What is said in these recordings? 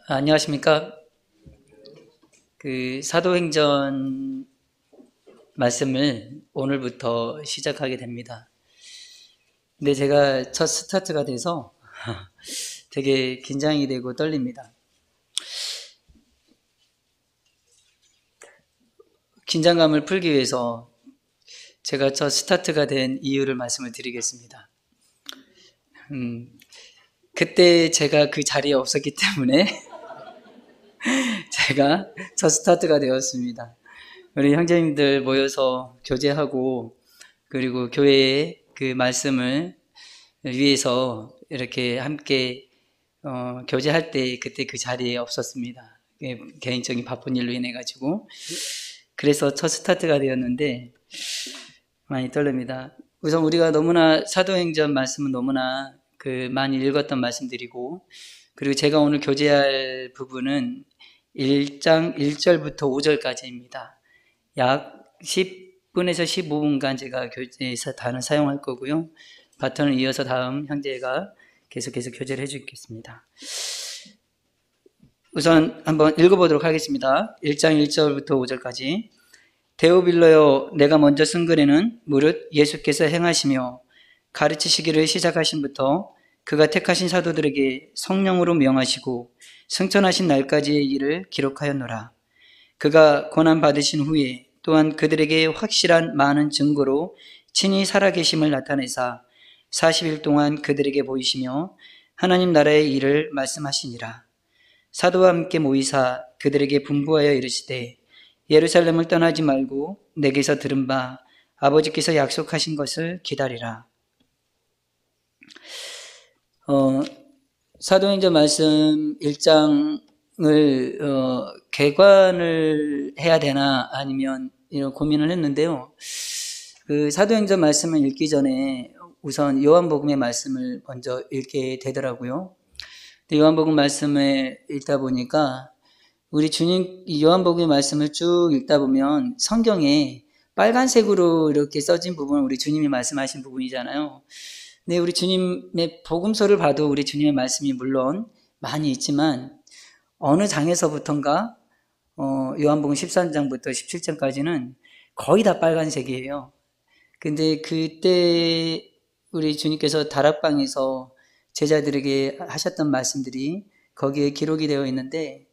안녕하십니까. 사도행전 말씀을 오늘부터 시작하게 됩니다. 근데 제가 첫 스타트가 돼서 되게 긴장이 되고 떨립니다. 긴장감을 풀기 위해서 제가 첫 스타트가 된 이유를 말씀을 드리겠습니다. 그때 제가 그 자리에 없었기 때문에 제가 첫 스타트가 되었습니다. 우리 형제님들 모여서 교제하고 그리고 교회의 그 말씀을 위해서 이렇게 함께 교제할 때 그때 그 자리에 없었습니다. 개인적인 바쁜 일로 인해 가지고 그래서 첫 스타트가 되었는데 많이 떨립니다. 우선 우리가 너무나 사도행전 말씀은 너무나 많이 읽었던 말씀들이고, 그리고 제가 오늘 교제할 부분은 1장 1절부터 5절까지입니다. 약 10분에서 15분간 제가 교제에서 단어 사용할 거고요. 바톤을 이어서 다음 형제가 계속해서 교제를 해주겠습니다. 우선 한번 읽어보도록 하겠습니다. 1장 1절부터 5절까지. 데오빌로여, 내가 먼저 쓴 글에는 무릇 예수께서 행하시며 가르치시기를 시작하신부터 그가 택하신 사도들에게 성령으로 명하시고 승천하신 날까지의 일을 기록하였노라. 그가 고난 받으신 후에 또한 그들에게 확실한 많은 증거로 친히 살아계심을 나타내사 40일 동안 그들에게 보이시며 하나님 나라의 일을 말씀하시니라. 사도와 함께 모이사 그들에게 분부하여 이르시되 예루살렘을 떠나지 말고 내게서 들은 바 아버지께서 약속하신 것을 기다리라. 사도행전 말씀 1장을 개관을 해야 되나 아니면 이런 고민을 했는데요. 사도행전 말씀을 읽기 전에 우선 요한복음의 말씀을 먼저 읽게 되더라고요. 요한복음 말씀을 읽다 보니까 우리 주님 요한복음의 말씀을 쭉 읽다 보면 성경에 빨간색으로 이렇게 써진 부분은 우리 주님이 말씀하신 부분이잖아요. 근데 우리 주님의 복음서를 봐도 우리 주님의 말씀이 물론 많이 있지만 어느 장에서부턴가 요한복음 13장부터 17장까지는 거의 다 빨간색이에요. 근데 그때 우리 주님께서 다락방에서 제자들에게 하셨던 말씀들이 거기에 기록이 되어 있는데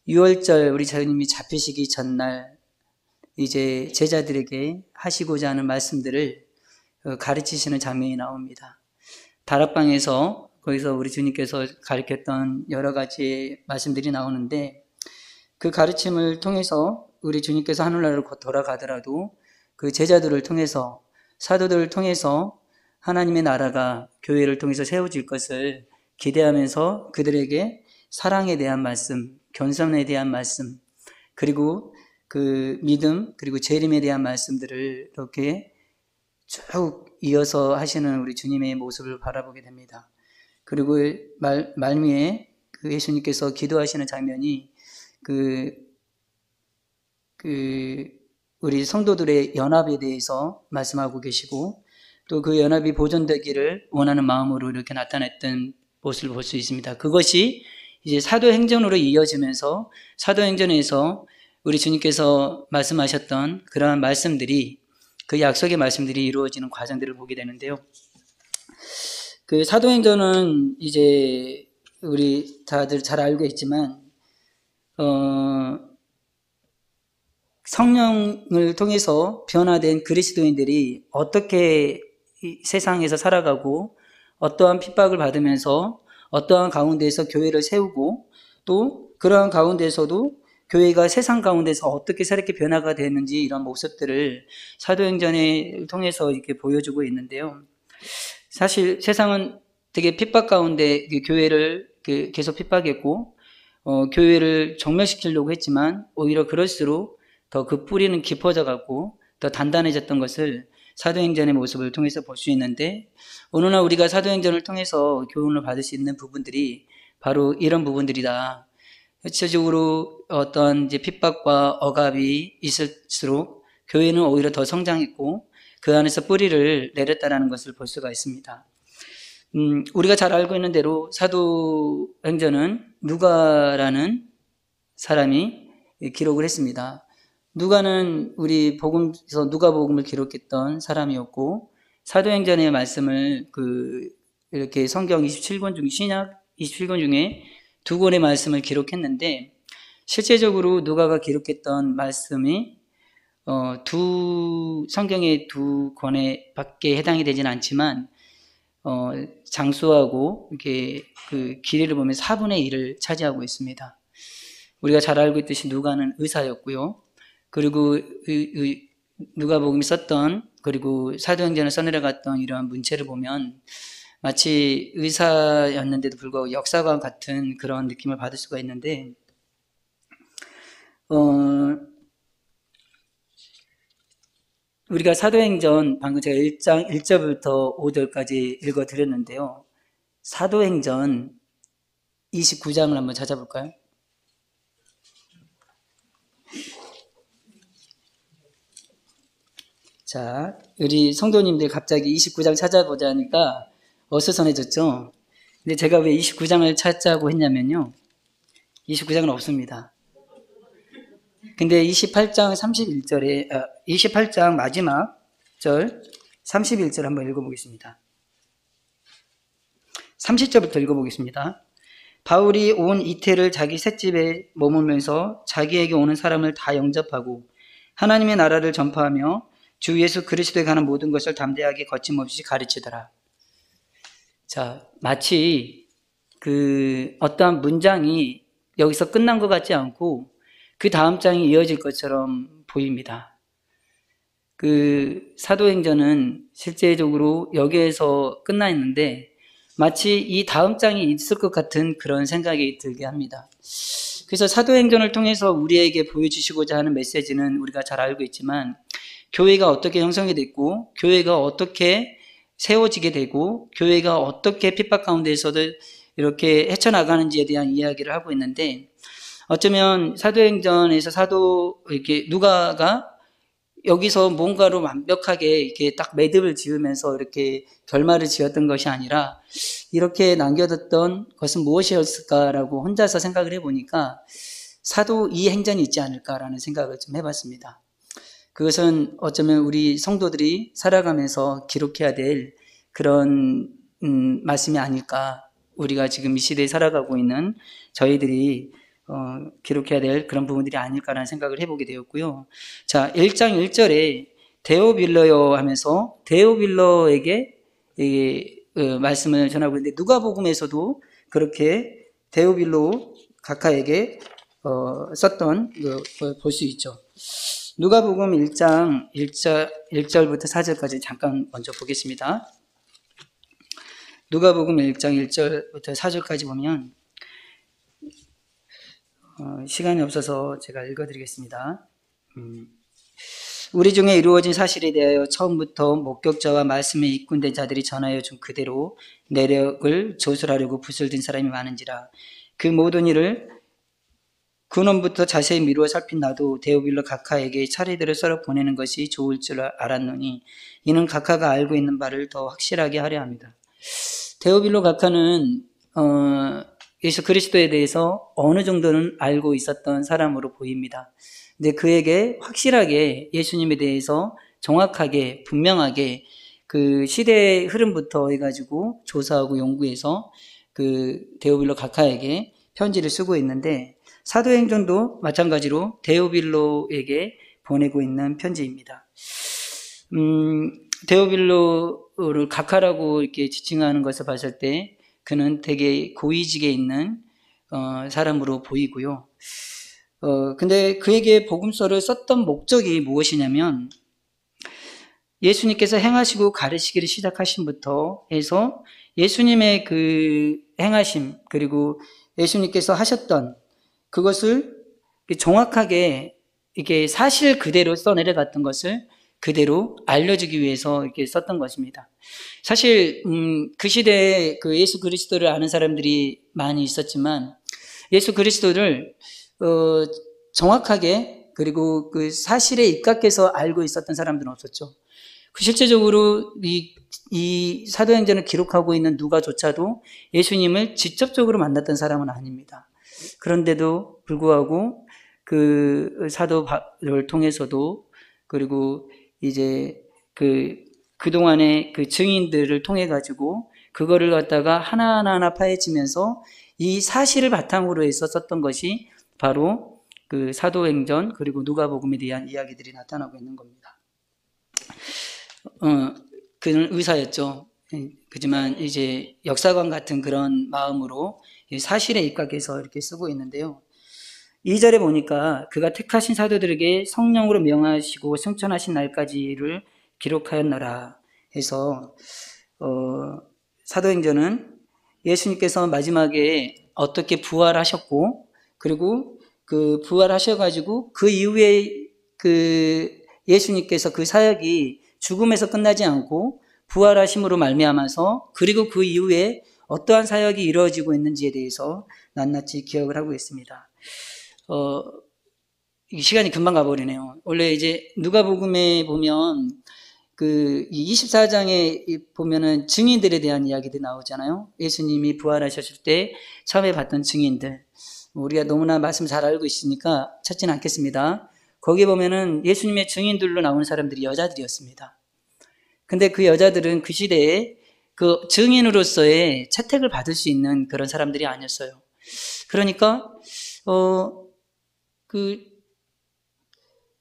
6월절 우리 주님이 잡히시기 전날 이제 제자들에게 하시고자 하는 말씀들을 가르치시는 장면이 나옵니다. 다락방에서 거기서 우리 주님께서 가르쳤던 여러 가지 말씀들이 나오는데 그 가르침을 통해서 우리 주님께서 하늘나라로 곧 돌아가더라도 그 제자들을 통해서 사도들을 통해서 하나님의 나라가 교회를 통해서 세워질 것을 기대하면서 그들에게 사랑에 대한 말씀, 겸손에 대한 말씀, 그리고 그 믿음, 그리고 재림에 대한 말씀들을 이렇게 쭉 이어서 하시는 우리 주님의 모습을 바라보게 됩니다. 그리고 말미에 그 예수님께서 기도하시는 장면이 우리 성도들의 연합에 대해서 말씀하고 계시고 또 그 연합이 보존되기를 원하는 마음으로 이렇게 나타냈던 모습을 볼 수 있습니다. 그것이 이제 사도행전으로 이어지면서 사도행전에서 우리 주님께서 말씀하셨던 그러한 말씀들이 그 약속의 말씀들이 이루어지는 과정들을 보게 되는데요. 그 사도행전은 이제 우리 다들 잘 알고 있지만 성령을 통해서 변화된 그리스도인들이 어떻게 세상에서 살아가고 어떠한 핍박을 받으면서 어떠한 가운데에서 교회를 세우고 또 그러한 가운데에서도 교회가 세상 가운데서 어떻게 새롭게 변화가 되는지 이런 모습들을 사도행전을 통해서 이렇게 보여주고 있는데요. 사실 세상은 되게 핍박 가운데 교회를 계속 핍박했고 교회를 정멸시키려고 했지만 오히려 그럴수록 더 그 뿌리는 깊어져 갖고 더 단단해졌던 것을 사도행전의 모습을 통해서 볼 수 있는데 오늘날 우리가 사도행전을 통해서 교훈을 받을 수 있는 부분들이 바로 이런 부분들이다. 전체적으로 어떤 이제 핍박과 억압이 있을수록 교회는 오히려 더 성장했고 그 안에서 뿌리를 내렸다라는 것을 볼 수가 있습니다. 우리가 잘 알고 있는 대로 사도행전은 누가라는 사람이 기록을 했습니다. 누가는 우리 복음서 누가복음을 기록했던 사람이었고, 사도행전의 말씀을 이렇게 성경 27권 중 신약 27권 중에 2권의 말씀을 기록했는데, 실제적으로 누가가 기록했던 말씀이 성경의 2권에 밖에 해당이 되진 않지만 장수하고 이렇게 그 길이를 보면 4분의 1을 차지하고 있습니다. 우리가 잘 알고 있듯이 누가는 의사였고요. 그리고 누가복음이 썼던, 그리고 사도행전을 써내려갔던 이러한 문체를 보면 마치 의사였는데도 불구하고 역사관 같은 그런 느낌을 받을 수가 있는데, 우리가 사도행전 방금 제가 1장 1절부터 5절까지 읽어드렸는데요. 사도행전 29장을 한번 찾아볼까요? 자, 우리 성도님들 갑자기 29장 찾아보자니까 어수선해졌죠? 근데 제가 왜 29장을 찾자고 했냐면요. 29장은 없습니다. 근데 28장 31절에, 28장 마지막 절 31절 한번 읽어보겠습니다. 30절부터 읽어보겠습니다. 바울이 온 이태를 자기 셋집에 머물면서 자기에게 오는 사람을 다 영접하고 하나님의 나라를 전파하며 주 예수 그리스도에 관한 모든 것을 담대하게 거침없이 가르치더라. 자, 마치 어떠한 문장이 여기서 끝난 것 같지 않고 그 다음 장이 이어질 것처럼 보입니다. 사도행전은 실제적으로 여기에서 끝나 있는데 마치 이 다음 장이 있을 것 같은 그런 생각이 들게 합니다. 그래서 사도행전을 통해서 우리에게 보여주시고자 하는 메시지는 우리가 잘 알고 있지만, 교회가 어떻게 형성이 됐고, 교회가 어떻게 세워지게 되고, 교회가 어떻게 핍박 가운데서도 이렇게 헤쳐나가는지에 대한 이야기를 하고 있는데, 어쩌면 사도행전에서 이렇게 누가가 여기서 뭔가로 완벽하게 이렇게 딱 매듭을 지으면서 이렇게 결말을 지었던 것이 아니라 이렇게 남겨뒀던 것은 무엇이었을까라고 혼자서 생각을 해보니까 사도 이 행전이 있지 않을까라는 생각을 좀 해봤습니다. 그것은 어쩌면 우리 성도들이 살아가면서 기록해야 될 그런 말씀이 아닐까. 우리가 지금 이 시대에 살아가고 있는 저희들이 기록해야 될 그런 부분들이 아닐까라는 생각을 해보게 되었고요. 자, 1장 1절에 데오빌러요 하면서 데오빌러에게 말씀을 전하고 있는데, 누가복음에서도 그렇게 데오빌로 각하에게 썼던 볼 수 있죠. 누가복음 1장 1절부터 4절까지 잠깐 먼저 보겠습니다. 누가복음 1장 1절부터 4절까지 보면 시간이 없어서 제가 읽어드리겠습니다. 우리 중에 이루어진 사실에 대하여 처음부터 목격자와 말씀에 입군된 자들이 전하여 준 그대로 내력을 조술하려고 붓을 든 사람이 많은지라. 그 모든 일을 근원부터 자세히 미루어 살핀 나도 데오빌로 각하에게 차례대로 썰어 보내는 것이 좋을 줄 알았노니 이는 각하가 알고 있는 바를 더 확실하게 하려 합니다. 데오빌로 각하는 예수 그리스도에 대해서 어느 정도는 알고 있었던 사람으로 보입니다. 근데 그에게 확실하게 예수님에 대해서 정확하게 분명하게 그 시대의 흐름부터 해가지고 조사하고 연구해서 데오빌로 각하에게 편지를 쓰고 있는데, 사도행전도 마찬가지로 데오빌로에게 보내고 있는 편지입니다. 데오빌로를 각하라고 이렇게 지칭하는 것을 봤을 때 그는 되게 고위직에 있는 사람으로 보이고요. 근데 그에게 복음서를 썼던 목적이 무엇이냐면, 예수님께서 행하시고 가르치기를 시작하신부터 해서 예수님의 그 행하심, 그리고 예수님께서 하셨던 그것을 정확하게 이렇게 사실 그대로 써내려갔던 것을 그대로 알려주기 위해서 이렇게 썼던 것입니다. 사실 그 시대에 그 예수 그리스도를 아는 사람들이 많이 있었지만 예수 그리스도를 정확하게 그리고 그 사실에 입각해서 알고 있었던 사람들은 없었죠. 실제적으로 이 사도행전을 기록하고 있는 누가조차도 예수님을 직접적으로 만났던 사람은 아닙니다. 그런데도 불구하고 그 사도를 통해서도, 그리고 이제 그동안의 그 증인들을 통해 가지고 그거를 갖다가 하나하나 파헤치면서 이 사실을 바탕으로 해서 썼던 것이 바로 그 사도행전 그리고 누가복음에 대한 이야기들이 나타나고 있는 겁니다. 그는 의사였죠. 그렇지만 이제 역사관 같은 그런 마음으로 사실에 입각해서 이렇게 쓰고 있는데요. 2절에 보니까 그가 택하신 사도들에게 성령으로 명하시고 승천하신 날까지를 기록하였노라 해서 사도행전은 예수님께서 마지막에 어떻게 부활하셨고, 그리고 그 부활하셔가지고 그 이후에 그 예수님께서 그 사역이 죽음에서 끝나지 않고 부활하심으로 말미암아서, 그리고 그 이후에 어떠한 사역이 이루어지고 있는지에 대해서 낱낱이 기억을 하고 있습니다. 시간이 금방 가버리네요. 원래 이제 누가복음에 보면 그 24장에 보면은 증인들에 대한 이야기들이 나오잖아요. 예수님이 부활하셨을 때 처음에 봤던 증인들. 우리가 너무나 말씀 잘 알고 있으니까 찾지는 않겠습니다. 거기 보면은 예수님의 증인들로 나오는 사람들이 여자들이었습니다. 근데 그 여자들은 그 시대에 그 증인으로서의 채택을 받을 수 있는 그런 사람들이 아니었어요. 그러니까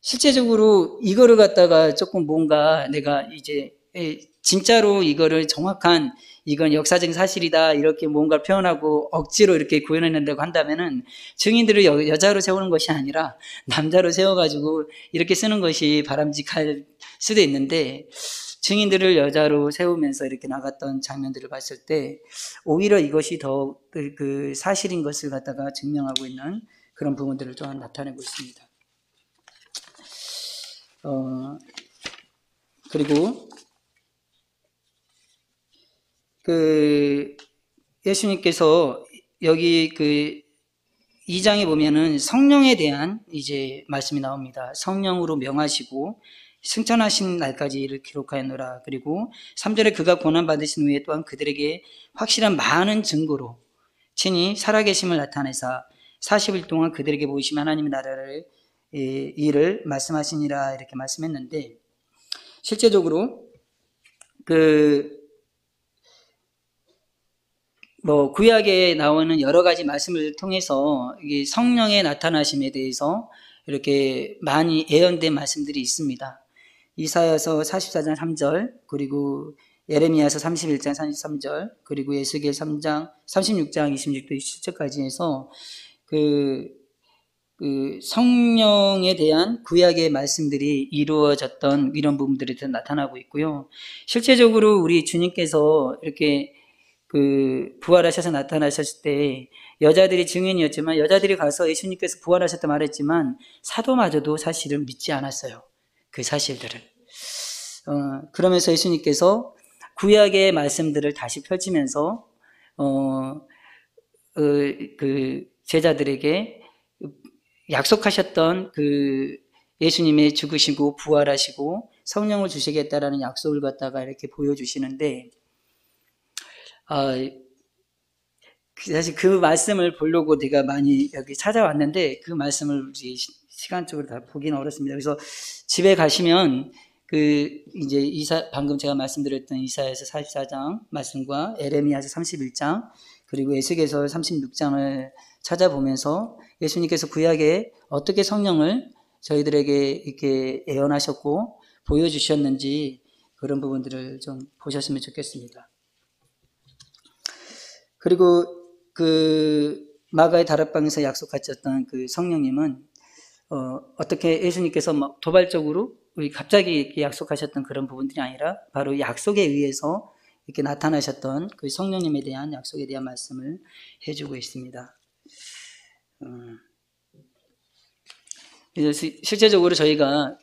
실제적으로 이거를 갖다가 조금 뭔가 내가 이제 진짜로 이거를 정확한 이건 역사적인 사실이다 이렇게 뭔가 표현하고 억지로 이렇게 구현해낸다고 한다면은 증인들을 여자로 세우는 것이 아니라 남자로 세워가지고 이렇게 쓰는 것이 바람직할 수도 있는데, 증인들을 여자로 세우면서 이렇게 나갔던 장면들을 봤을 때 오히려 이것이 더 그 사실인 것을 갖다가 증명하고 있는 그런 부분들을 좀 나타내고 있습니다. 그리고 예수님께서 여기 2장에 보면은 성령에 대한 이제 말씀이 나옵니다. 성령으로 명하시고 승천하신 날까지를 기록하였노라. 그리고 3절에 그가 고난받으신 후에 또한 그들에게 확실한 많은 증거로 친히 살아계심을 나타내사 40일 동안 그들에게 보이시며 하나님의 나라를 일을 말씀하시니라 이렇게 말씀했는데, 실제적으로 구약에 나오는 여러 가지 말씀을 통해서 이 성령의 나타나심에 대해서 이렇게 많이 예언된 말씀들이 있습니다. 이사야서 44장 3절, 그리고 예레미야서 31장 33절, 그리고 에스겔 3장 36장 26절 27절까지 해서 성령에 대한 구약의 말씀들이 이루어졌던 이런 부분들이 나타나고 있고요. 실제적으로 우리 주님께서 이렇게 부활하셔서 나타나셨을 때 여자들이 증인이었지만, 여자들이 가서 예수님께서 부활하셨다 말했지만 사도마저도 사실은 믿지 않았어요. 그 사실들을. 그러면서 예수님께서 구약의 말씀들을 다시 펼치면서 제자들에게 약속하셨던 예수님의 죽으시고 부활하시고 성령을 주시겠다라는 약속을 갖다가 이렇게 보여주시는데, 사실 그 말씀을 보려고 내가 많이 여기 찾아왔는데 그 말씀을 시간적으로 다 보기는 어렵습니다. 그래서 집에 가시면 이제 방금 제가 말씀드렸던 이사야서 44장 말씀과 에레미야서 31장 그리고 에스겔서 36장을 찾아보면서 예수님께서 구약에 어떻게 성령을 저희들에게 이렇게 예언하셨고 보여주셨는지 그런 부분들을 좀 보셨으면 좋겠습니다. 그리고 마가의 다락방에서 약속하셨던 그 성령님은 어떻게 예수님께서 막 도발적으로 갑자기 이렇게 약속하셨던 그런 부분들이 아니라 바로 약속에 의해서 이렇게 나타나셨던 그 성령님에 대한 약속에 대한 말씀을 해주고 있습니다. 실제적으로 저희가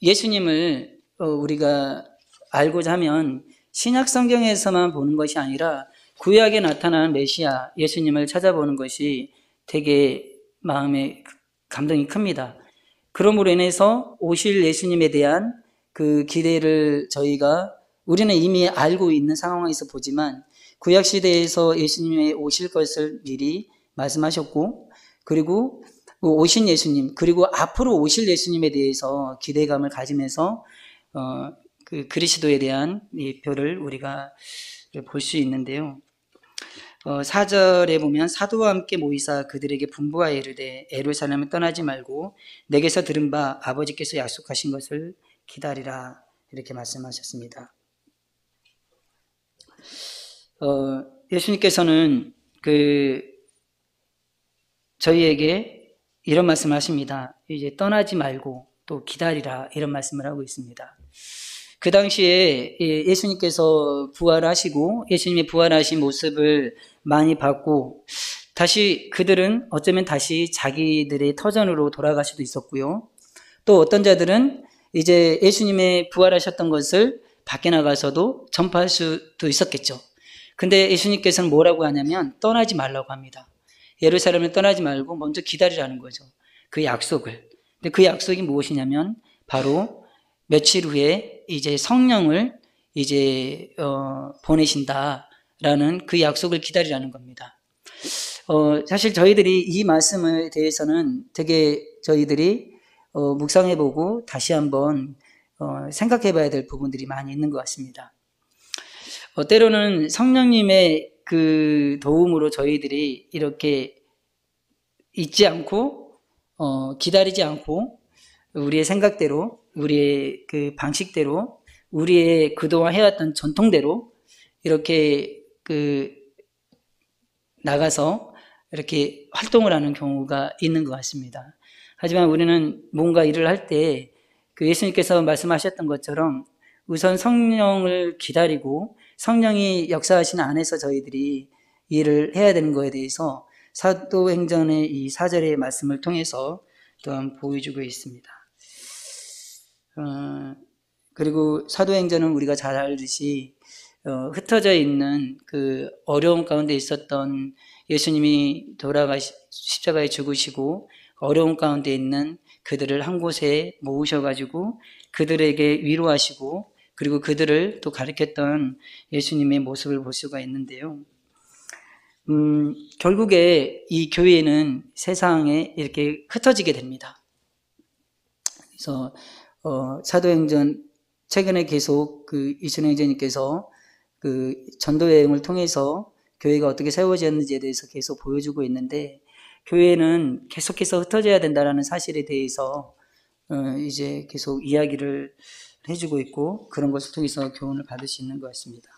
예수님을 우리가 알고자 하면 신약 성경에서만 보는 것이 아니라 구약에 나타나는 메시아 예수님을 찾아보는 것이 되게 마음에 감동이 큽니다. 그러므로 인해서 오실 예수님에 대한 그 기대를 우리는 이미 알고 있는 상황에서 보지만 구약시대에서 예수님이 오실 것을 미리 말씀하셨고, 그리고 오신 예수님, 그리고 앞으로 오실 예수님에 대해서 기대감을 가지면서 그 그리스도에 대한 이 표를 우리가 볼 수 있는데요. 4절에 보면 사도와 함께 모이사 그들에게 분부하여 이르되 예루살렘을 떠나지 말고 내게서 들은 바 아버지께서 약속하신 것을 기다리라, 이렇게 말씀하셨습니다. 예수님께서는 저희에게 이런 말씀을 하십니다. 이제 떠나지 말고 또 기다리라, 이런 말씀을 하고 있습니다. 그 당시에 예수님께서 부활하시고 예수님의 부활하신 모습을 많이 봤고, 다시 그들은 어쩌면 다시 자기들의 터전으로 돌아갈 수도 있었고요. 또 어떤 자들은 이제 예수님의 부활하셨던 것을 밖에 나가서도 전파할 수도 있었겠죠. 근데 예수님께서는 뭐라고 하냐면 떠나지 말라고 합니다. 예루살렘을 떠나지 말고 먼저 기다리라는 거죠. 그 약속을. 근데 그 약속이 무엇이냐면 바로 며칠 후에 이제 성령을 이제 보내신다라는 그 약속을 기다리라는 겁니다. 사실 저희들이 이 말씀에 대해서는 되게 저희들이 묵상해보고 다시 한번 생각해봐야 될 부분들이 많이 있는 것 같습니다. 때로는 성령님의 그 도움으로 저희들이 이렇게 잊지 않고 기다리지 않고 우리의 생각대로, 우리의 그 방식대로, 우리의 그동안 해왔던 전통대로 이렇게 나가서 이렇게 활동을 하는 경우가 있는 것 같습니다. 하지만 우리는 뭔가 일을 할 때 예수님께서 말씀하셨던 것처럼 우선 성령을 기다리고 성령이 역사하시는 안에서 저희들이 일을 해야 되는 것에 대해서 사도행전의 이 4절의 말씀을 통해서 또한 보여주고 있습니다. 그리고 사도행전은 우리가 잘 알듯이 흩어져 있는 그 어려움 가운데 있었던 예수님이 십자가에 죽으시고 어려움 가운데 있는 그들을 한 곳에 모으셔가지고 그들에게 위로하시고 그리고 그들을 또 가르쳤던 예수님의 모습을 볼 수가 있는데요. 결국에 이 교회는 세상에 이렇게 흩어지게 됩니다. 그래서 사도행전 최근에 계속 이순영 형제님께서 전도 여행을 통해서 교회가 어떻게 세워졌는지에 대해서 계속 보여주고 있는데, 교회는 계속해서 흩어져야 된다는 사실에 대해서 이제 계속 이야기를 해주고 있고 그런 것을 통해서 교훈을 받을 수 있는 것 같습니다.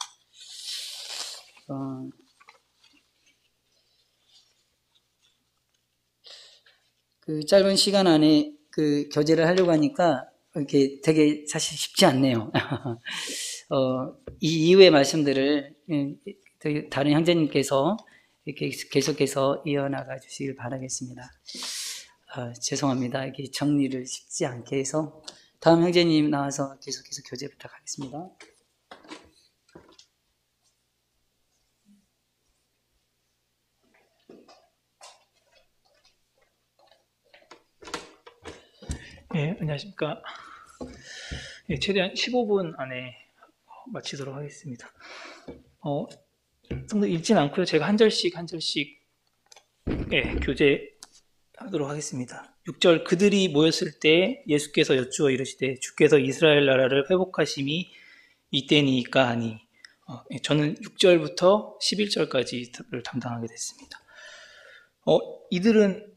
그 짧은 시간 안에 교제를 하려고 하니까 이렇게 되게 사실 쉽지 않네요. 이 이후의 말씀들을 다른 형제님께서 이렇게 계속해서 이어나가 주시길 바라겠습니다. 죄송합니다. 이렇게 정리를 쉽지 않게 해서 다음 형제님 나와서 계속해서 교제 부탁하겠습니다. 네, 안녕하십니까. 네, 최대한 15분 안에 마치도록 하겠습니다. 좀 더 읽진 않고요. 제가 한 절씩 교제하도록 하겠습니다. 6절, 그들이 모였을 때 예수께서 여쭈어 이르시되 주께서 이스라엘 나라를 회복하심이 이때니까 하니, 저는 6절부터 11절까지를 담당하게 됐습니다. 이들은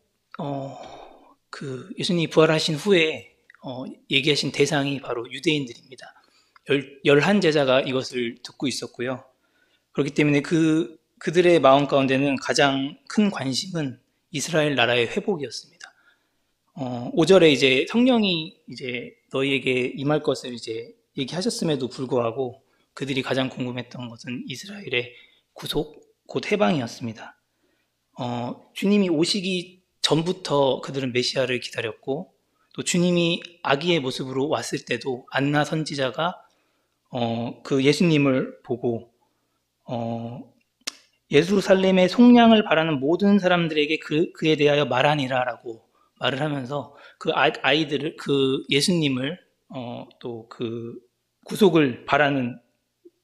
예수님이 부활하신 후에 얘기하신 대상이 바로 유대인들입니다. 11제자가 이것을 듣고 있었고요. 그렇기 때문에 그들의 마음 가운데는 가장 큰 관심은 이스라엘 나라의 회복이었습니다. 5절에 이제 성령이 이제 너희에게 임할 것을 이제 얘기하셨음에도 불구하고 그들이 가장 궁금했던 것은 이스라엘의 구속, 곧 해방이었습니다. 주님이 오시기 전부터 그들은 메시아를 기다렸고, 또 주님이 아기의 모습으로 왔을 때도 안나 선지자가 그 예수님을 보고 예루살렘의 속량을 바라는 모든 사람들에게 그에 대하여 말하니라 라고 말을 하면서 그 아이들을, 그 예수님을 또 그 구속을 바라는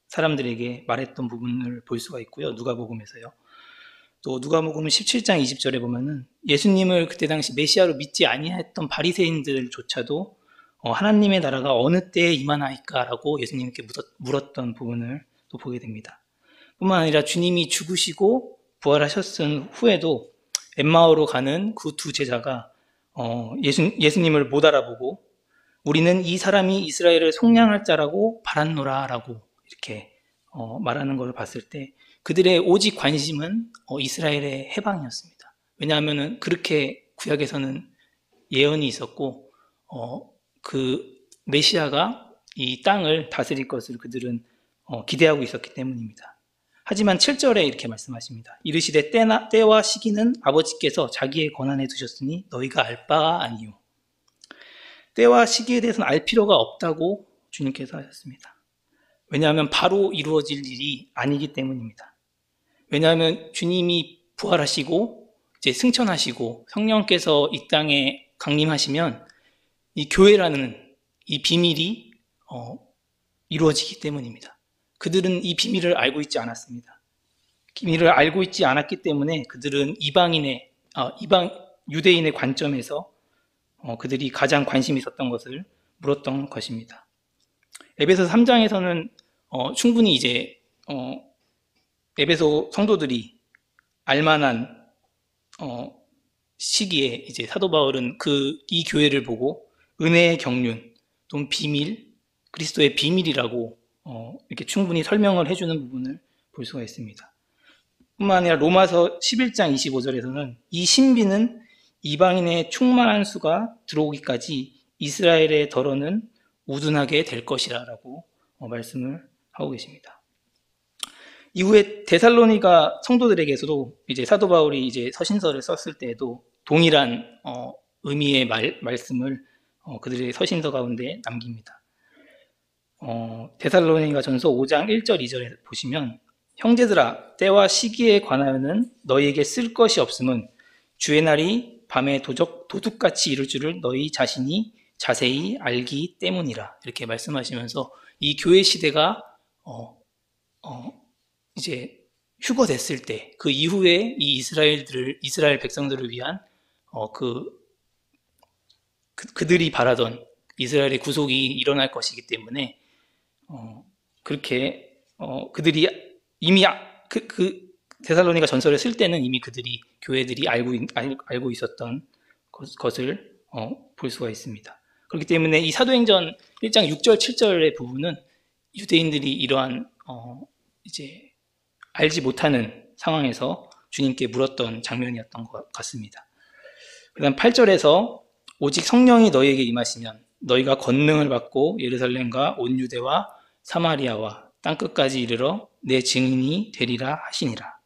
사람들에게 말했던 부분을 볼 수가 있고요. 누가복음에서요. 또 누가복음 17장 20절에 보면은 예수님을 그때 당시 메시아로 믿지 아니했던 바리새인들조차도 하나님의 나라가 어느 때에 임하나이까라고 예수님께 물었던 부분을 또 보게 됩니다. 뿐만 아니라 주님이 죽으시고 부활하셨은 후에도 엠마오로 가는 그 두 제자가 예수님을 못 알아보고 우리는 이 사람이 이스라엘을 속량할 자라고 바랐노라라고 이렇게 말하는 것을 봤을 때 그들의 오직 관심은 이스라엘의 해방이었습니다. 왜냐하면 그렇게 구약에서는 예언이 있었고 그 메시아가 이 땅을 다스릴 것을 그들은 기대하고 있었기 때문입니다. 하지만 7절에 이렇게 말씀하십니다. 이르시되 때와 시기는 아버지께서 자기의 권한에 두셨으니 너희가 알 바가 아니요. 때와 시기에 대해서는 알 필요가 없다고 주님께서 하셨습니다. 왜냐하면 바로 이루어질 일이 아니기 때문입니다. 왜냐하면 주님이 부활하시고 이제 승천하시고 성령께서 이 땅에 강림하시면 이 교회라는 이 비밀이 이루어지기 때문입니다. 그들은 이 비밀을 알고 있지 않았습니다. 비밀을 알고 있지 않았기 때문에 그들은 유대인의 관점에서 그들이 가장 관심이 있었던 것을 물었던 것입니다. 에베소 3장에서는 충분히 이제 에베소 성도들이 알만한 시기에 이제 사도 바울은 이 교회를 보고 은혜의 경륜 또는 비밀, 그리스도의 비밀이라고 이렇게 충분히 설명을 해주는 부분을 볼 수가 있습니다. 뿐만 아니라 로마서 11장 25절에서는 이 신비는 이방인의 충만한 수가 들어오기까지 이스라엘의 덜어는 우둔하게 될 것이라고 말씀을 하고 계십니다. 이후에 데살로니가 성도들에게서도 이제 사도 바울이 이제 서신서를 썼을 때에도 동일한 의미의 말씀을 그들의 서신서 가운데 남깁니다. 데살로니가 전서 5장 1절 2절에 보시면 형제들아 때와 시기에 관하여는 너희에게 쓸 것이 없음은 주의 날이 밤에 도둑같이 이룰 줄을 너희 자신이 자세히 알기 때문이라 이렇게 말씀하시면서 이 교회 시대가 이제 휴거됐을 때 그 이후에 이 이스라엘 백성들을 위한 그들이 바라던 이스라엘의 구속이 일어날 것이기 때문에 그렇게 그들이 이미 데살로니가 전서를 쓸 때는 이미 교회들이 알고 있었던 것을 볼 수가 있습니다. 그렇기 때문에 이 사도행전 1장 6절 7절의 부분은 유대인들이 이러한 이제 알지 못하는 상황에서 주님께 물었던 장면이었던 것 같습니다. 그다음 8절에서 오직 성령이 너희에게 임하시면 너희가 권능을 받고 예루살렘과 온 유대와 사마리아와 땅끝까지 이르러 내 증인이 되리라 하시니라.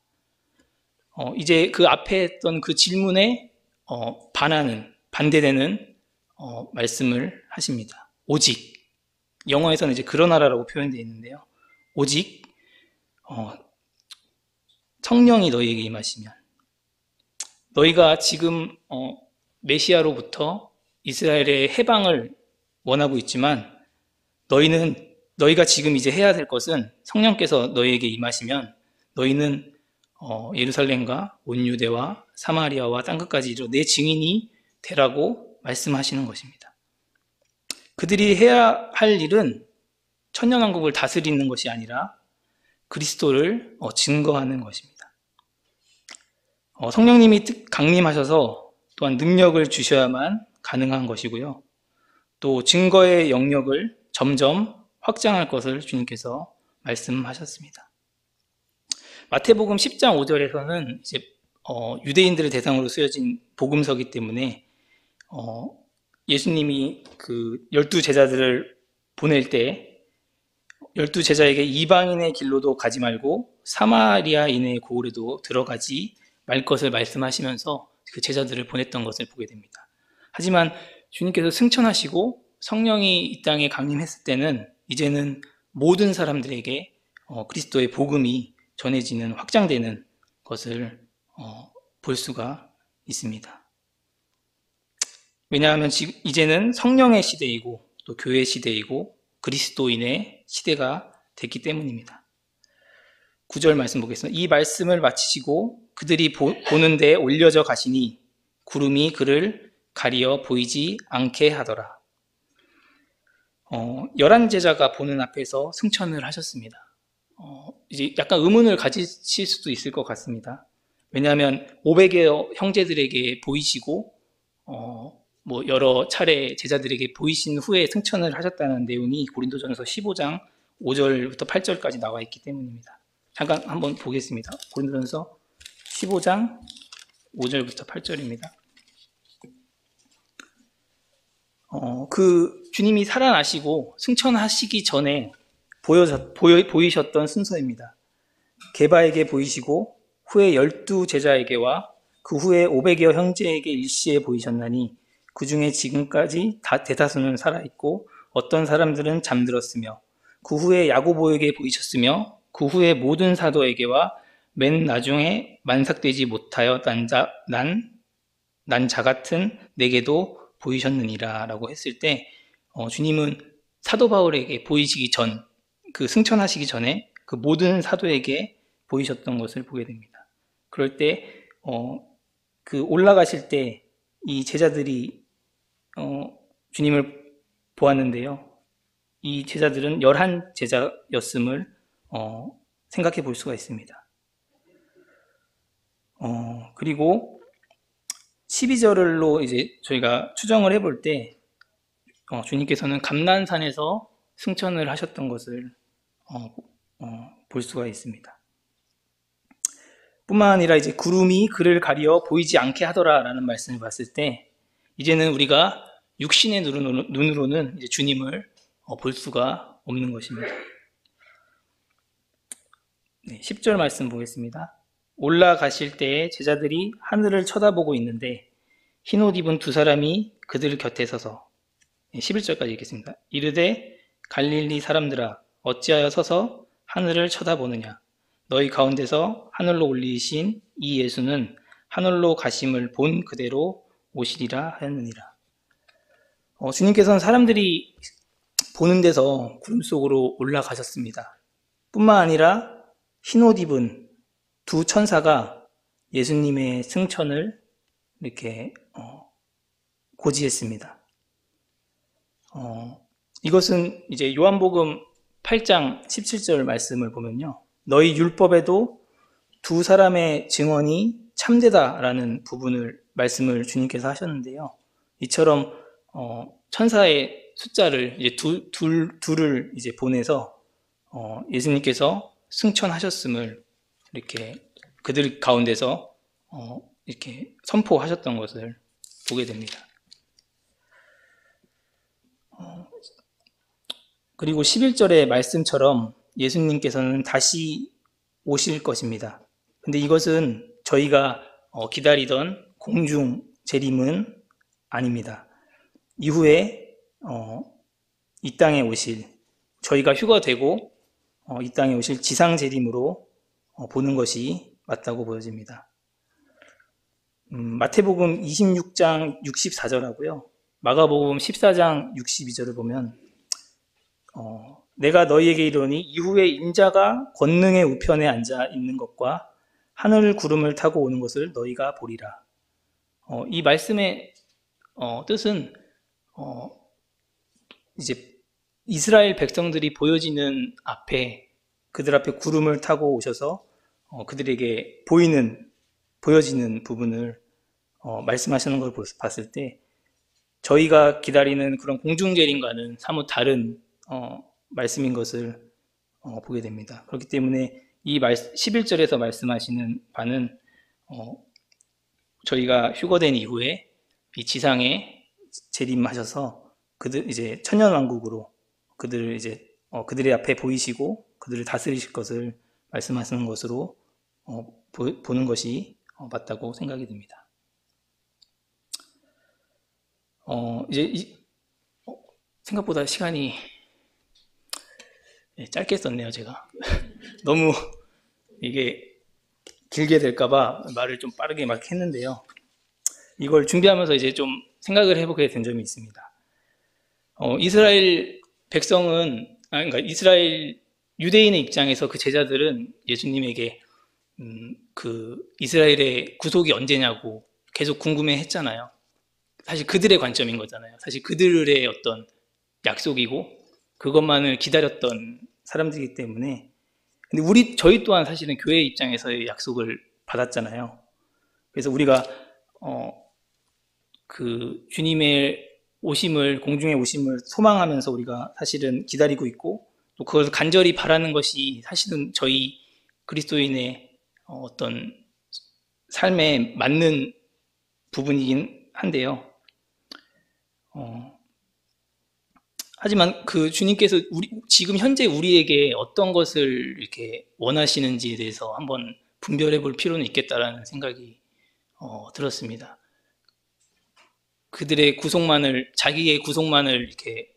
이제 그 앞에 했던 그 질문에 반대되는 말씀을 하십니다. 오직, 영어에서는 이제 그러나라라고 표현되어 있는데요. 오직 성령이 너희에게 임하시면 너희가 지금 메시아로부터 이스라엘의 해방을 원하고 있지만 너희가 지금 이제 해야 될 것은 성령께서 너희에게 임하시면 너희는 예루살렘과 온 유대와 사마리아와 땅끝까지 이르러 내 증인이 되라고 말씀하시는 것입니다. 그들이 해야 할 일은 천년왕국을 다스리는 것이 아니라 그리스도를 증거하는 것입니다. 성령님이 강림하셔서 또한 능력을 주셔야만 가능한 것이고요. 또 증거의 영역을 점점 확장할 것을 주님께서 말씀하셨습니다. 마태복음 10장 5절에서는 이제 유대인들을 대상으로 쓰여진 복음서이기 때문에 예수님이 그 12제자들을 보낼 때 12제자에게 이방인의 길로도 가지 말고 사마리아인의 고을에도 들어가지 말 것을 말씀하시면서 그 제자들을 보냈던 것을 보게 됩니다. 하지만 주님께서 승천하시고 성령이 이 땅에 강림했을 때는 이제는 모든 사람들에게 그리스도의 복음이 전해지는 확장되는 것을 볼 수가 있습니다. 왜냐하면 이제는 성령의 시대이고 또 또 교회 시대이고 그리스도인의 시대가 됐기 때문입니다. 9절 말씀 보겠습니다. 이 말씀을 마치시고 그들이 보는 데에 올려져 가시니 구름이 그를 가리어 보이지 않게 하더라. 11제자가 보는 앞에서 승천을 하셨습니다. 이제 약간 의문을 가지실 수도 있을 것 같습니다. 왜냐하면 500여 형제들에게 보이시고 뭐 여러 차례 제자들에게 보이신 후에 승천을 하셨다는 내용이 고린도전서 15장 5절부터 8절까지 나와 있기 때문입니다. 잠깐 한번 보겠습니다. 고린도전서 15장 5절부터 8절입니다. 그 주님이 살아나시고 승천하시기 전에 보이셨던 순서입니다. 게바에게 보이시고 후에 12제자에게와 그 후에 500여 형제에게 일시에 보이셨나니 그 중에 지금까지 대다수는 살아있고 어떤 사람들은 잠들었으며 그 후에 야고보에게 보이셨으며 그 후에 모든 사도에게와 맨 나중에 만삭되지 못하여 난 자 같은 내게도 보이셨느니라 라고 했을 때 주님은 사도 바울에게 보이시기 전, 그 승천하시기 전에 그 모든 사도에게 보이셨던 것을 보게 됩니다. 그럴 때 그 올라가실 때 이 제자들이 주님을 보았는데요. 이 제자들은 11제자였음을 생각해 볼 수가 있습니다. 그리고 12절로 이제 저희가 추정을 해볼 때 주님께서는 감난산에서 승천을 하셨던 것을 볼 수가 있습니다. 뿐만 아니라 이제 구름이 그를 가리어 보이지 않게 하더라라는 말씀을 봤을 때 이제는 우리가 육신의 눈으로는 이제 주님을 볼 수가 없는 것입니다. 네, 10절 말씀 보겠습니다. 올라가실 때에 제자들이 하늘을 쳐다보고 있는데 흰옷 입은 두 사람이 그들 곁에 서서 11절까지 읽겠습니다. 이르되 갈릴리 사람들아 어찌하여 서서 하늘을 쳐다보느냐 너희 가운데서 하늘로 올리신 이 예수는 하늘로 가심을 본 그대로 오시리라 하였느니라. 주님께서는 사람들이 보는 데서 구름 속으로 올라가셨습니다. 뿐만 아니라 흰옷 입은 두 천사가 예수님의 승천을 이렇게 고지했습니다. 이것은 이제 요한복음 8장 17절 말씀을 보면요. 너희 율법에도 두 사람의 증언이 참되다라는 말씀을 주님께서 하셨는데요. 이처럼 천사의 숫자를 이제 둘을 이제 보내서 예수님께서 승천하셨음을 이렇게 그들 가운데서 이렇게 선포하셨던 것을 보게 됩니다. 그리고 11절의 말씀처럼 예수님께서는 다시 오실 것입니다. 근데 이것은 저희가 기다리던 공중 재림은 아닙니다. 이후에 이 땅에 오실, 저희가 휴가되고 이 땅에 오실 지상 재림으로 보는 것이 맞다고 보여집니다. 마태복음 26장 64절하고요. 마가복음 14장 62절을 보면 내가 너희에게 이르노니 이후에 인자가 권능의 우편에 앉아 있는 것과 하늘 구름을 타고 오는 것을 너희가 보리라. 이 말씀의 뜻은 이제 이스라엘 백성들이 보여지는 앞에 그들 앞에 구름을 타고 오셔서 그들에게 보여지는 부분을 말씀하시는 걸 봤을 때 저희가 기다리는 그런 공중재림과는 사뭇 다른 말씀인 것을 보게 됩니다. 그렇기 때문에 이 11절에서 말씀하시는 바는 저희가 휴거된 이후에 이 지상에 재림하셔서 그들 이제 천년왕국으로 그들을 이제 그들의 앞에 보이시고 그들을 다스리실 것을 말씀하시는 것으로 보는 것이 맞다고 생각이 듭니다. 이제 생각보다 시간이 짧게 썼네요, 제가. 너무 이게 길게 될까봐 말을 좀 빠르게 막 했는데요. 이걸 준비하면서 이제 좀 생각을 해보게 된 점이 있습니다. 이스라엘 백성은, 그러니까 이스라엘 유대인의 입장에서 그 제자들은 예수님에게 그 이스라엘의 구속이 언제냐고 계속 궁금해 했잖아요. 사실 그들의 관점인 거잖아요. 사실 그들의 어떤 약속이고 그것만을 기다렸던 사람들이기 때문에. 근데 저희 또한 사실은 교회 입장에서의 약속을 받았잖아요. 그래서 우리가 그 주님의 공중의 오심을 소망하면서 우리가 사실은 기다리고 있고, 또 그걸 간절히 바라는 것이 사실은 저희 그리스도인의 어떤 삶에 맞는 부분이긴 한데요. 하지만 그 주님께서 지금 현재 우리에게 어떤 것을 이렇게 원하시는지에 대해서 한번 분별해 볼 필요는 있겠다라는 생각이 들었습니다. 그들의 자기의 구속만을 이렇게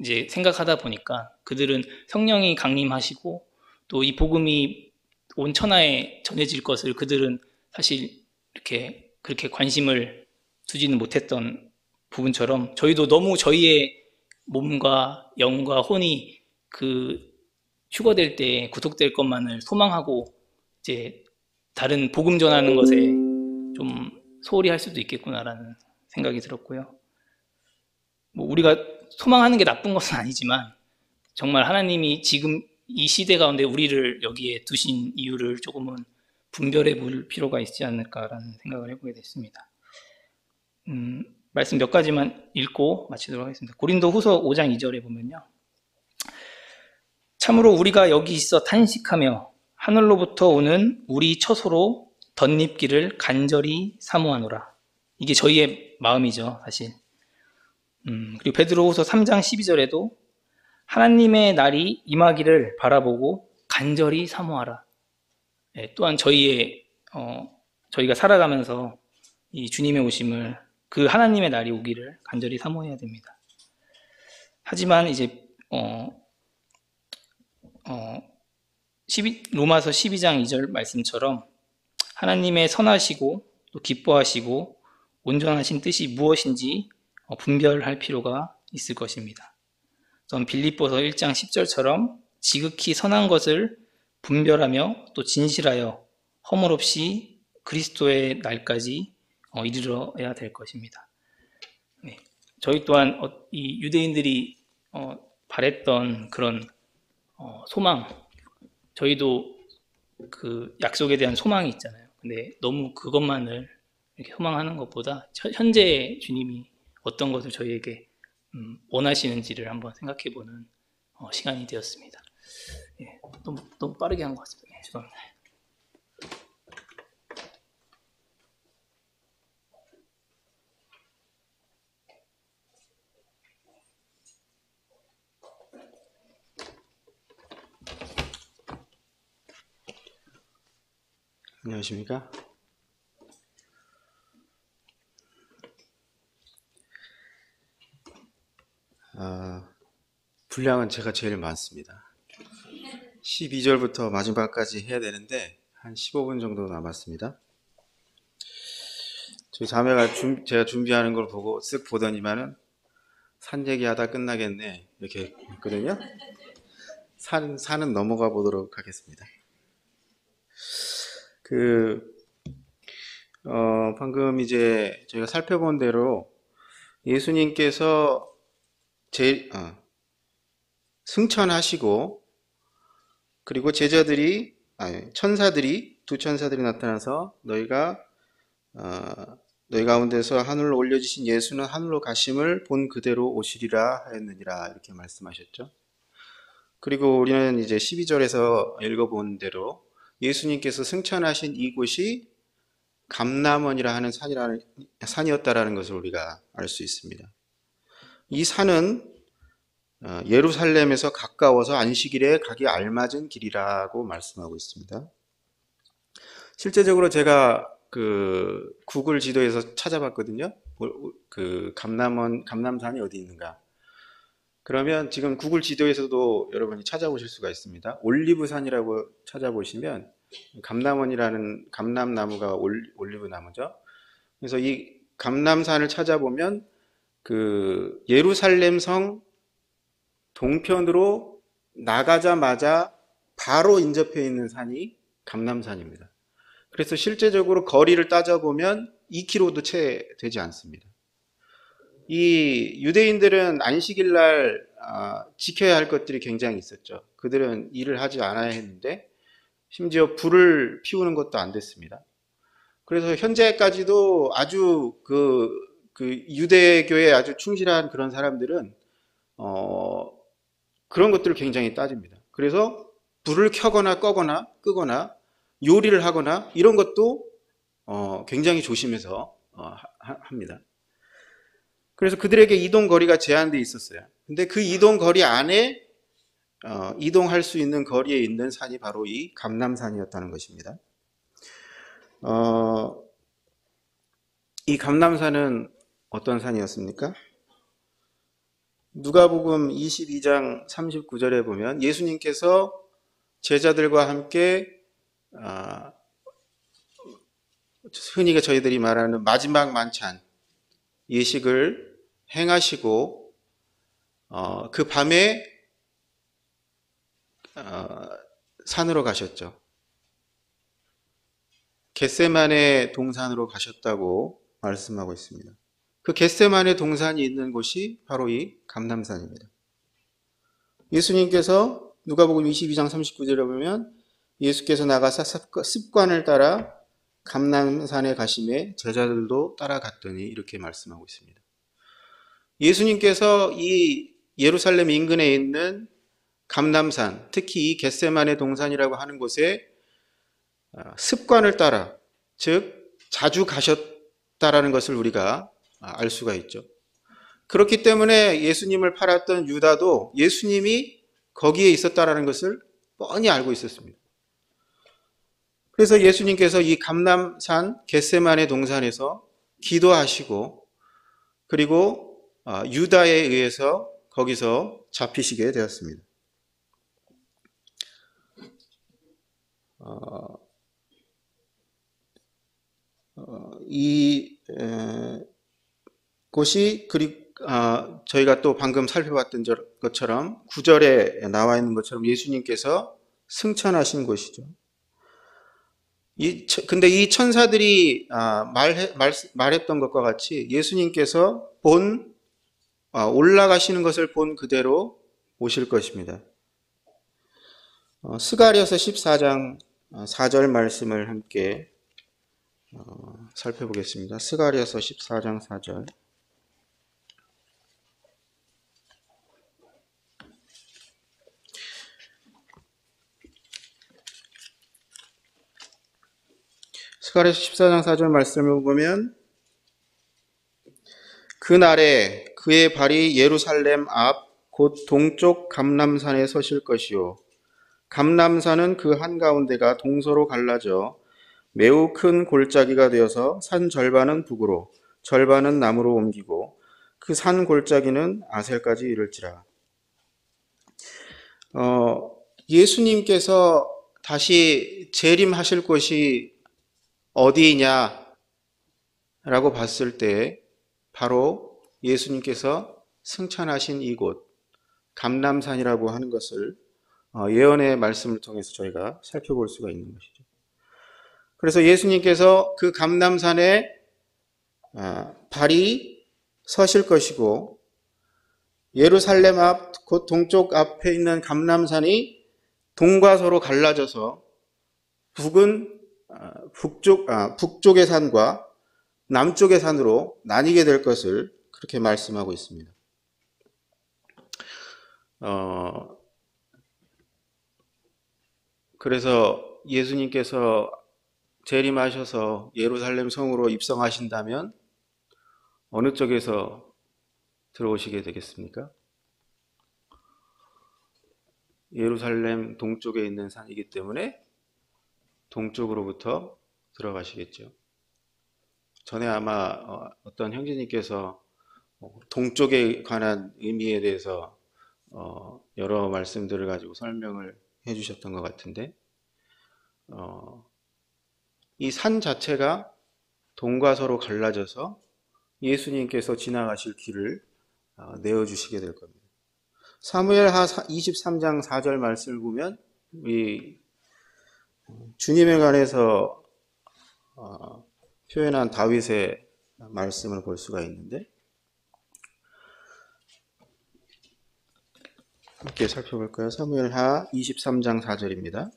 이제 생각하다 보니까 그들은 성령이 강림하시고 또 이 복음이 온 천하에 전해질 것을 그들은 사실 이렇게 그렇게 관심을 두지는 못했던 부분처럼, 저희도 너무 저희의 몸과 영과 혼이 그 휴거될 때 구속될 것만을 소망하고 이제 다른 복음 전하는 것에 좀 소홀히 할 수도 있겠구나라는 생각이 들었고요. 뭐 우리가 소망하는 게 나쁜 것은 아니지만 정말 하나님이 지금 이 시대 가운데 우리를 여기에 두신 이유를 조금은 분별해 볼 필요가 있지 않을까라는 생각을 해보게 됐습니다. 말씀 몇 가지만 읽고 마치도록 하겠습니다. 고린도 후서 5장 2절에 보면요, 참으로 우리가 여기 있어 탄식하며 하늘로부터 오는 우리 처소로 덧입기를 간절히 사모하노라. 이게 저희의 마음이죠, 사실. 그리고 베드로후서 3장 12절에도 하나님의 날이 임하기를 바라보고 간절히 사모하라. 또한 저희가 살아가면서 이 주님의 오심을, 그 하나님의 날이 오기를 간절히 사모해야 됩니다. 하지만 이제 로마서 12장 2절 말씀처럼 하나님의 선하시고 또 기뻐하시고 온전하신 뜻이 무엇인지 분별할 필요가 있을 것입니다. 전 빌립보서 1장 10절처럼 지극히 선한 것을 분별하며 또 진실하여 허물 없이 그리스도의 날까지 이르러야 될 것입니다. 네. 저희 또한 이 유대인들이 바랬던 그런 소망, 저희도 그 약속에 대한 소망이 있잖아요. 근데 너무 그것만을 이렇게 소망하는 것보다 현재 주님이 어떤 것을 저희에게 원하시는지를 한번 생각해보는 시간이 되었습니다. 예, 너무 빠르게 한 것 같습니다. 죄송합니다. 안녕하십니까? 분량은 제가 제일 많습니다. 12절부터 마지막까지 해야 되는데 한 15분 정도 남았습니다. 저희 자매가 제가 준비하는 걸 보고 쓱 보더니만은 산 얘기하다 끝나겠네 이렇게 했거든요. 산은 넘어가 보도록 하겠습니다. 방금 이제 저희가 살펴본 대로 예수님께서 승천하시고, 그리고 두 천사들이 나타나서 너희 가운데서 하늘로 올려주신 예수는 하늘로 가심을 본 그대로 오시리라 하였느니라 이렇게 말씀하셨죠. 그리고 우리는 이제 12절에서 읽어본 대로 예수님께서 승천하신 이곳이 감람원이라 하는 산이었다라는 것을 우리가 알 수 있습니다. 이 산은 예루살렘에서 가까워서 안식일에 가기 알맞은 길이라고 말씀하고 있습니다. 실제적으로 제가 그 구글 지도에서 찾아봤거든요. 그 감람산이 어디 있는가. 그러면 지금 구글 지도에서도 여러분이 찾아보실 수가 있습니다. 올리브산이라고 찾아보시면 감람원이라는 감람나무가 올리브 나무죠. 그래서 이 감람산을 찾아보면 그 예루살렘 성 동편으로 나가자마자 바로 인접해 있는 산이 감람산입니다. 그래서 실제적으로 거리를 따져보면 2km도 채 되지 않습니다. 이 유대인들은 안식일 날 지켜야 할 것들이 굉장히 있었죠. 그들은 일을 하지 않아야 했는데 심지어 불을 피우는 것도 안 됐습니다. 그래서 현재까지도 아주 그 유대교에 아주 충실한 그런 사람들은 그런 것들을 굉장히 따집니다. 그래서 불을 켜거나 꺼거나 끄거나 요리를 하거나 이런 것도 굉장히 조심해서 합니다. 그래서 그들에게 이동 거리가 제한되어 있었어요. 근데 그 이동 거리 안에 이동할 수 있는 거리에 있는 산이 바로 이 감람산이었다는 것입니다. 이 감람산은 어떤 산이었습니까? 누가복음 22장 39절에 보면 예수님께서 제자들과 함께 흔히 저희들이 말하는 마지막 만찬 예식을 행하시고 그 밤에 산으로 가셨죠. 겟세마네 동산으로 가셨다고 말씀하고 있습니다. 그 겟세마네 동산이 있는 곳이 바로 이 감람산입니다. 예수님께서 누가복음 22장 39절에 보면 예수께서 나가사 습관을 따라 감람산에 가심에 제자들도 따라갔더니 이렇게 말씀하고 있습니다. 예수님께서 이 예루살렘 인근에 있는 감람산, 특히 이 겟세마네 동산이라고 하는 곳에 습관을 따라, 즉 자주 가셨다라는 것을 우리가 알 수가 있죠. 그렇기 때문에 예수님을 팔았던 유다도 예수님이 거기에 있었다라는 것을 뻔히 알고 있었습니다. 그래서 예수님께서 이 감람산 겟세마네 동산에서 기도하시고 그리고 유다에 의해서 거기서 잡히시게 되었습니다. 이 곳이 저희가 또 방금 살펴봤던 것처럼 9절에 나와 있는 것처럼 예수님께서 승천하신 곳이죠. 근데 이 천사들이 말했던 것과 같이 예수님께서 올라가시는 것을 본 그대로 오실 것입니다. 스가랴서 14장 4절 말씀을 함께 살펴보겠습니다. 스가랴서 14장 4절. 스가랴서 14장 4절 말씀을 보면 그날에 그의 발이 예루살렘 앞 곧 동쪽 감람산에 서실 것이요 감람산은 그 한가운데가 동서로 갈라져 매우 큰 골짜기가 되어서 산 절반은 북으로 절반은 남으로 옮기고 그 산 골짜기는 아셀까지 이를지라. 예수님께서 다시 재림하실 곳이 어디냐라고 봤을 때 바로 예수님께서 승천하신 이곳 감람산이라고 하는 것을 예언의 말씀을 통해서 저희가 살펴볼 수가 있는 것이죠. 그래서 예수님께서 그 감람산에 발이 서실 것이고 예루살렘 앞 곧 동쪽 앞에 있는 감람산이 동과 서로 갈라져서 북은 북쪽의 산과 남쪽의 산으로 나뉘게 될 것을 그렇게 말씀하고 있습니다. 그래서 예수님께서 재림하셔서 예루살렘 성으로 입성하신다면 어느 쪽에서 들어오시게 되겠습니까? 예루살렘 동쪽에 있는 산이기 때문에 동쪽으로부터 들어가시겠죠. 전에 아마 어떤 형제님께서 동쪽에 관한 의미에 대해서 여러 말씀들을 가지고 설명을 해주셨던 것 같은데 이 산 자체가 동과 서로 갈라져서 예수님께서 지나가실 길을 내어주시게 될 겁니다. 사무엘하 23장 4절 말씀을 보면 이 주님에 관해서 표현한 다윗의 말씀을 볼 수가 있는데, 함께 살펴볼까요? 사무엘하 23장 4절입니다.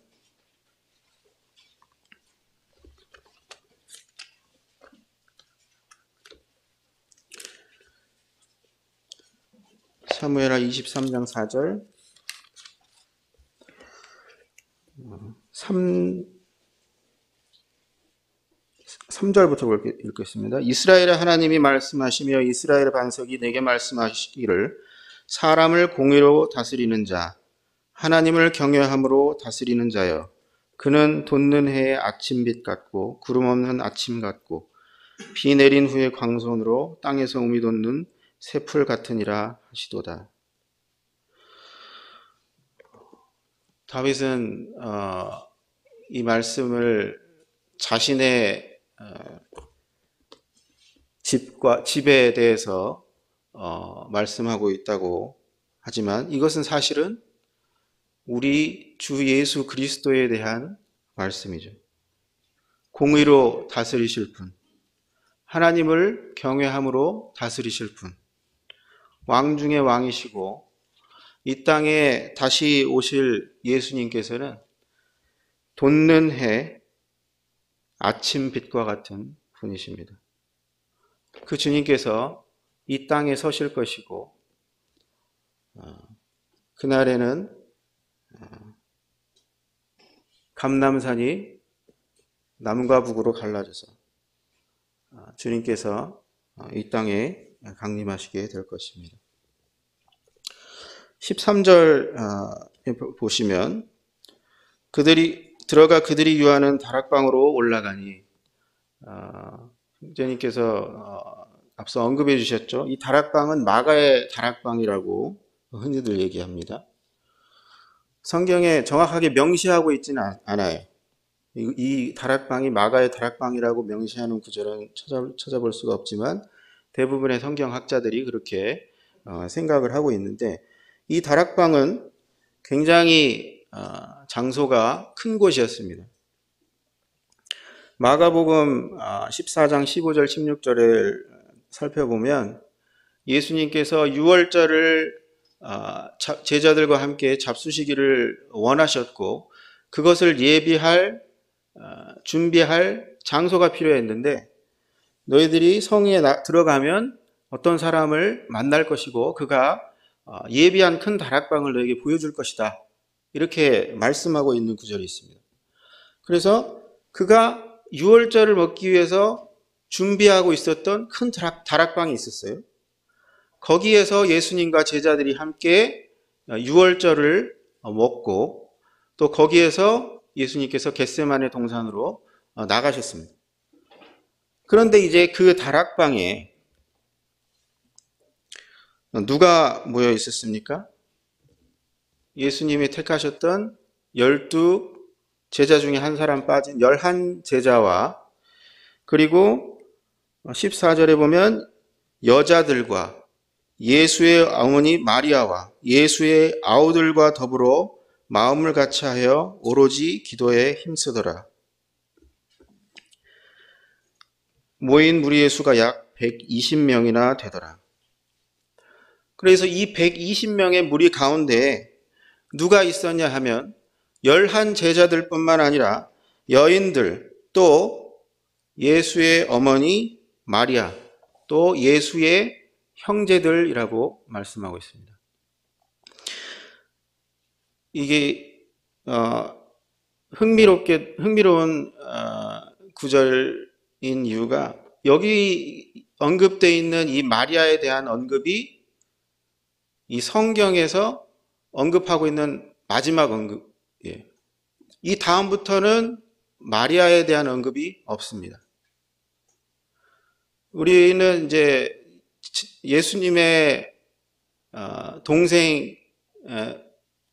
사무엘하 23장 4절 3절부터 읽겠습니다. 이스라엘의 하나님이 말씀하시며 이스라엘의 반석이 내게 말씀하시기를 사람을 공의로 다스리는 자, 하나님을 경외함으로 다스리는 자여, 그는 돋는 해의 아침빛 같고 구름 없는 아침 같고 비 내린 후에 광선으로 땅에서 우미 돋는 새풀 같으니라 하시도다. 다윗은 이 말씀을 자신의 집에 대해서 말씀하고 있다고 하지만 이것은 사실은 우리 주 예수 그리스도에 대한 말씀이죠. 공의로 다스리실 분, 하나님을 경외함으로 다스리실 분, 왕 중의 왕이시고 이 땅에 다시 오실 예수님께서는 돋는 해 아침빛과 같은 분이십니다. 그 주님께서 이 땅에 서실 것이고 그날에는 감람산이 남과 북으로 갈라져서 주님께서 이 땅에 강림하시게 될 것입니다. 13절 보시면 그들이 유하는 다락방으로 올라가니, 형제님께서 앞서 언급해 주셨죠. 이 다락방은 마가의 다락방이라고 흔히들 얘기합니다. 성경에 정확하게 명시하고 있지는 않아요. 이 다락방이 마가의 다락방이라고 명시하는 구절은 찾아볼 수가 없지만 대부분의 성경학자들이 그렇게 생각을 하고 있는데, 이 다락방은 굉장히 장소가 큰 곳이었습니다. 마가복음 14장 15절 16절을 살펴보면 예수님께서 유월절을 제자들과 함께 잡수시기를 원하셨고 그것을 준비할 장소가 필요했는데, 너희들이 성에 들어가면 어떤 사람을 만날 것이고 그가 예비한 큰 다락방을 너에게 보여줄 것이다, 이렇게 말씀하고 있는 구절이 있습니다. 그래서 그가 유월절을 먹기 위해서 준비하고 있었던 큰 다락방이 있었어요. 거기에서 예수님과 제자들이 함께 유월절을 먹고 또 거기에서 예수님께서 겟세마네 동산으로 나가셨습니다. 그런데 이제 그 다락방에 누가 모여 있었습니까? 예수님이 택하셨던 12 제자 중에 한 사람 빠진 11제자와 그리고 14절에 보면 여자들과 예수의 어머니 마리아와 예수의 아우들과 더불어 마음을 같이하여 오로지 기도에 힘쓰더라. 모인 무리의 수가 약 120명이나 되더라. 그래서 이 120명의 무리 가운데 누가 있었냐 하면 11제자들뿐만 아니라 여인들, 또 예수의 어머니 마리아, 또 예수의 형제들이라고 말씀하고 있습니다. 이게 흥미로운 구절인 이유가 여기 언급되어 있는 이 마리아에 대한 언급이 이 성경에서 언급하고 있는 마지막 언급이에요. 이 다음부터는 마리아에 대한 언급이 없습니다. 우리는 이제 예수님의 동생,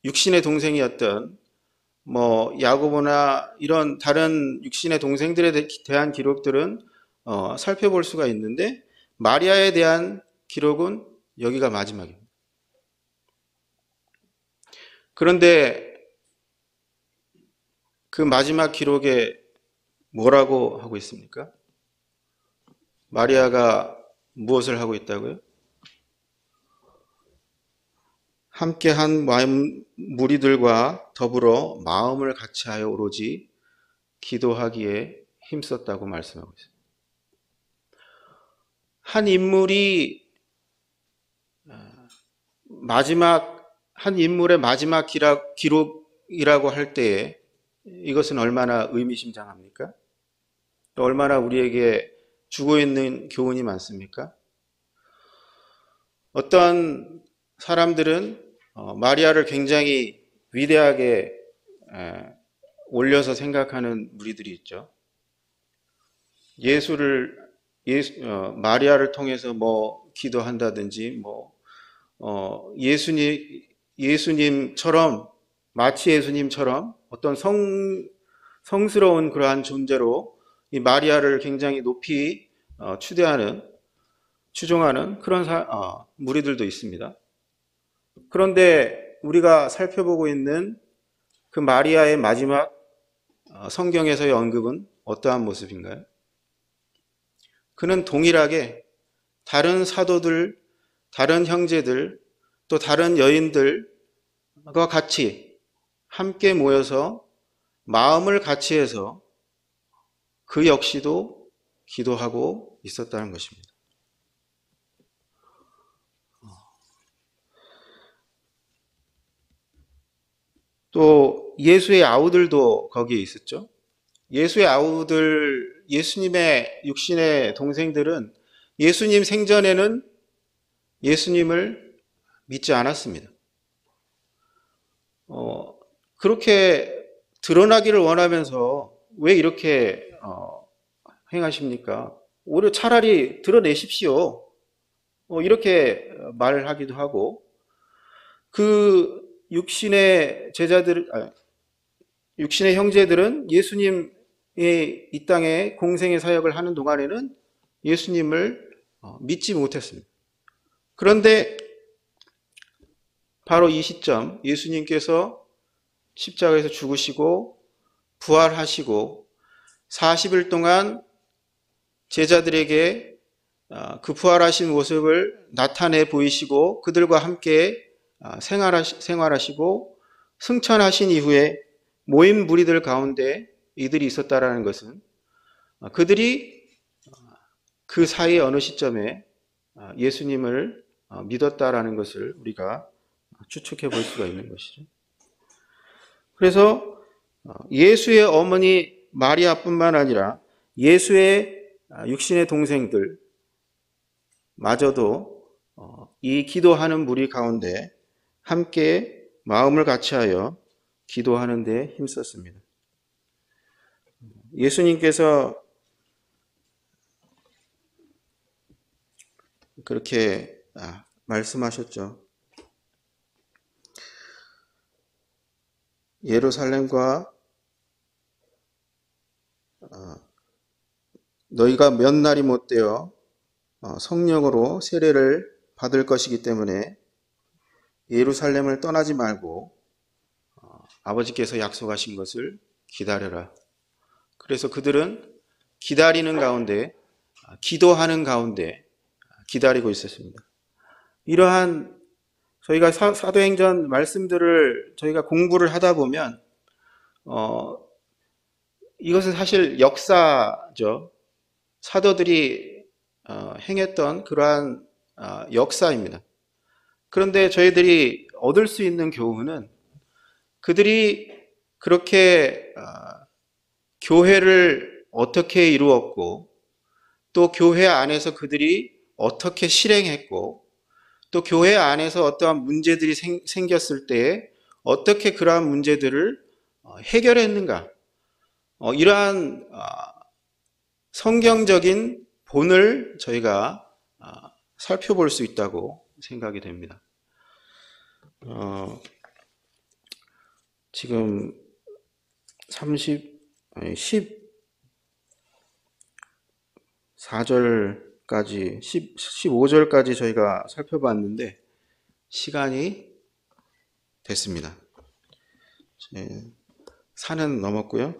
육신의 동생이었던 야고보나 이런 다른 육신의 동생들에 대한 기록들은 살펴볼 수가 있는데, 마리아에 대한 기록은 여기가 마지막입니다. 그런데 그 마지막 기록에 뭐라고 하고 있습니까? 마리아가 무엇을 하고 있다고요? 함께한 무리들과 더불어 마음을 같이하여 오로지 기도하기에 힘썼다고 말씀하고 있습니다. 한 인물의 마지막 기록이라고 할 때에 이것은 얼마나 의미심장합니까? 또 얼마나 우리에게 주고 있는 교훈이 많습니까? 어떤 사람들은 마리아를 굉장히 위대하게 올려서 생각하는 무리들이 있죠. 마리아를 통해서 뭐 기도한다든지 예수님처럼 마치 예수님처럼 어떤 성스러운 그러한 존재로 이 마리아를 굉장히 높이 추종하는 그런 무리들도 있습니다. 그런데 우리가 살펴보고 있는 그 마리아의 마지막 성경에서의 언급은 어떠한 모습인가요? 그는 동일하게 다른 사도들, 다른 형제들, 또 다른 여인들과 같이 함께 모여서 마음을 같이 해서 그 역시도 기도하고 있었다는 것입니다. 또 예수의 아우들도 거기에 있었죠. 예수님의 육신의 동생들은 예수님 생전에는 예수님을 믿지 않았습니다. 그렇게 드러나기를 원하면서 왜 이렇게 행하십니까? 오히려 차라리 드러내십시오. 이렇게 말을 하기도 하고, 그 육신의 형제들은 예수님이 이 땅에 공생의 사역을 하는 동안에는 예수님을 믿지 못했습니다. 그런데 바로 이 시점, 예수님께서 십자가에서 죽으시고 부활하시고 40일 동안 제자들에게 그 부활하신 모습을 나타내 보이시고 그들과 함께 생활하시고 승천하신 이후에 모인 무리들 가운데 이들이 있었다라는 것은 그들이 그 사이의 어느 시점에 예수님을 믿었다라는 것을 우리가 추측해 볼 수가 있는 것이죠. 그래서 예수의 어머니 마리아뿐만 아니라 예수의 육신의 동생들 마저도 이 기도하는 무리 가운데 함께 마음을 같이하여 기도하는 데 힘썼습니다. 예수님께서 그렇게 말씀하셨죠. 예루살렘과 너희가 몇 날이 못되어 성령으로 세례를 받을 것이기 때문에 예루살렘을 떠나지 말고 아버지께서 약속하신 것을 기다려라. 그래서 그들은 기다리는 가운데, 기도하는 가운데 기다리고 있었습니다. 이러한 저희가 사도행전 말씀들을 저희가 공부를 하다 보면 이것은 사실 역사죠. 사도들이 행했던 그러한 역사입니다. 그런데 저희들이 얻을 수 있는 교훈은 그들이 그렇게 교회를 어떻게 이루었고 또 교회 안에서 그들이 어떻게 실행했고 또 교회 안에서 어떠한 문제들이 생겼을 때에 어떻게 그러한 문제들을 해결했는가, 이러한 성경적인 본을 저희가 살펴볼 수 있다고 생각이 됩니다. 지금 14절 15절까지 저희가 살펴봤는데 시간이 됐습니다. 4는 넘었고요.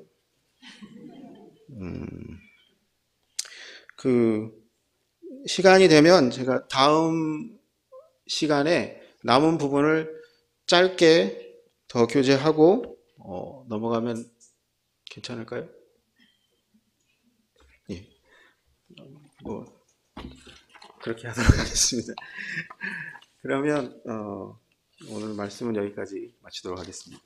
시간이 되면 제가 다음 시간에 남은 부분을 짧게 더 교제하고 넘어가면 괜찮을까요? 예. 그렇게 하도록 하겠습니다. 그러면 오늘 말씀은 여기까지 마치도록 하겠습니다.